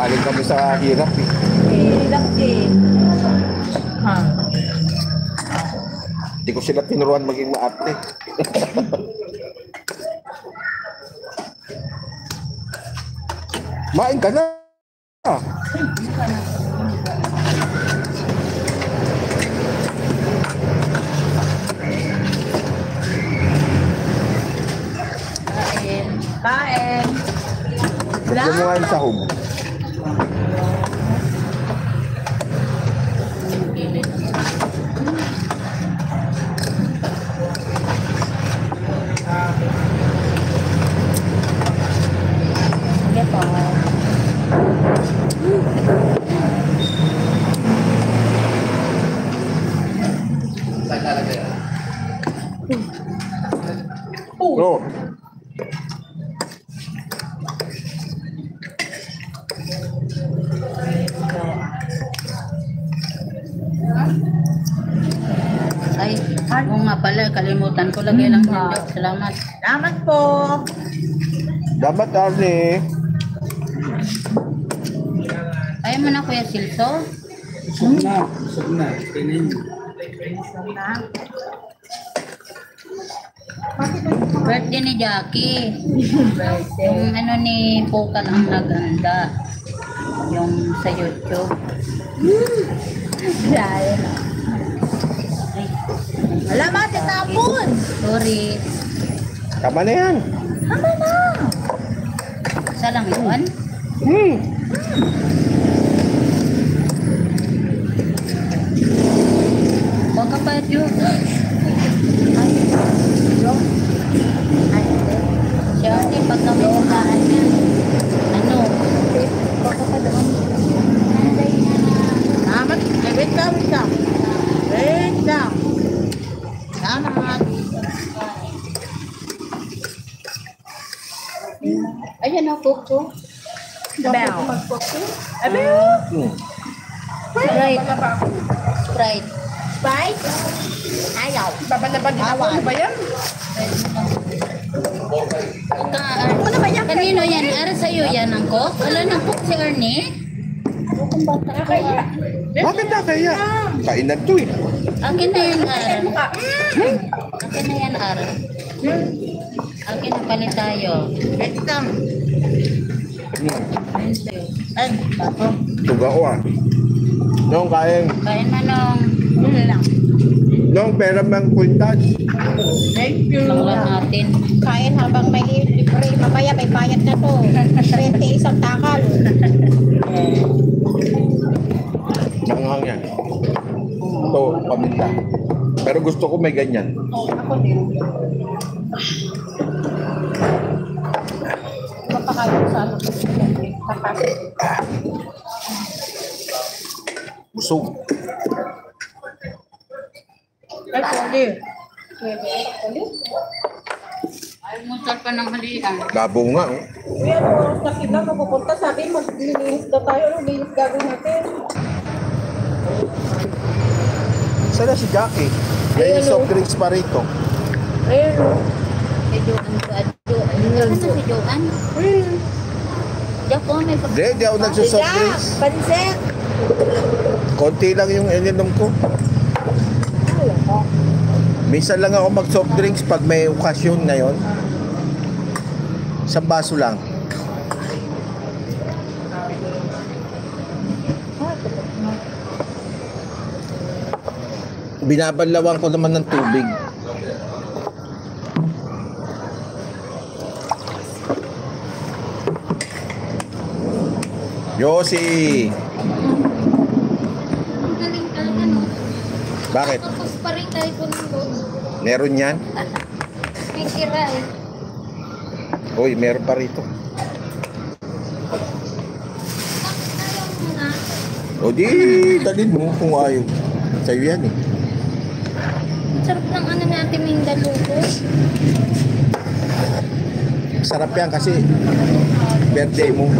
galing kami sa hirap eh. Hirap eh. Ha? Hindi ko sila tinuruan maging maarte. Main ka na. Kain. Kain. Lagyan mo nga yung sahog. Sige po. Bro. Ay, oo nga pala, kalimutan ko lagay lang nito. Salamat. Salamat po. Dapat Arnie. Ayaw mo na Kuya Silso? Busog na. Busog na. Kainin. Birthday ni Jackie. Yung ano ni Pukan ang naganda. Yung sa YouTube. Dahil. Ay, Alamat, itapon. sorry. Tama na yan. Tama na. Isa lang yun? Huwag ka pa yun. Siya ni pagkawilaan niya. Ano? Salamat. Wait lang, wait lang. Wait lang. Salamat. Ayan o, Coco. Bell. Sprite. Sprite. Sprite? Ayaw. Babalabag ako. Ano ba yan? Ano ba yan? Kanino yan? Ara sa'yo yan ang Coke? Wala nang Coke si Ernie? Bakit na kaya? Kainan to eh. Akin na yan, Ara. Akin na yan, Ara. Akin na palit tayo. Wait lang. Ay, bako. Tuga ko ah. Nung kain. Kain na nung. Wala lang. Nung pera mang kwintas. Thank you. Langlan natin. Kain habang may libre. Mamaya may bayad na to. 21 takal. Nanghang yan. Ito, paminta. Pero gusto ko may ganyan. Ako din. Mapakain sa ano. Tapas. Busog. Ay, sorry. Ay, musal pa ng halian. Labo nga oh. Kuya, ano oras na kita mapupunta? Sabi, maglilinis na tayo. Ano linis gagawin natin? Saan na si Jackie? May soft drinks pa rito. Ayun. Si Joan ko. Ano na si Joan? Diyan ko may pag... Hindi ako nagsusoft drinks. Pansit. Konti lang yung ininom ko. Minsan lang ako mag-soft drinks pag may okasyon ngayon. Isang baso lang. Binabanlawan ko naman ng tubig. Yossi! Ang galing talaga, no? Bakit? Tapos pa rin tayo po ng loob. Meron yan? May sira eh. Uy, meron pa rito. Ayaw mo na. O di, dalhin mo kung ayaw. Sa'yo yan eh. Ang sarap ng ano natin Mindalugo. Sarap yan kasi birthday mo.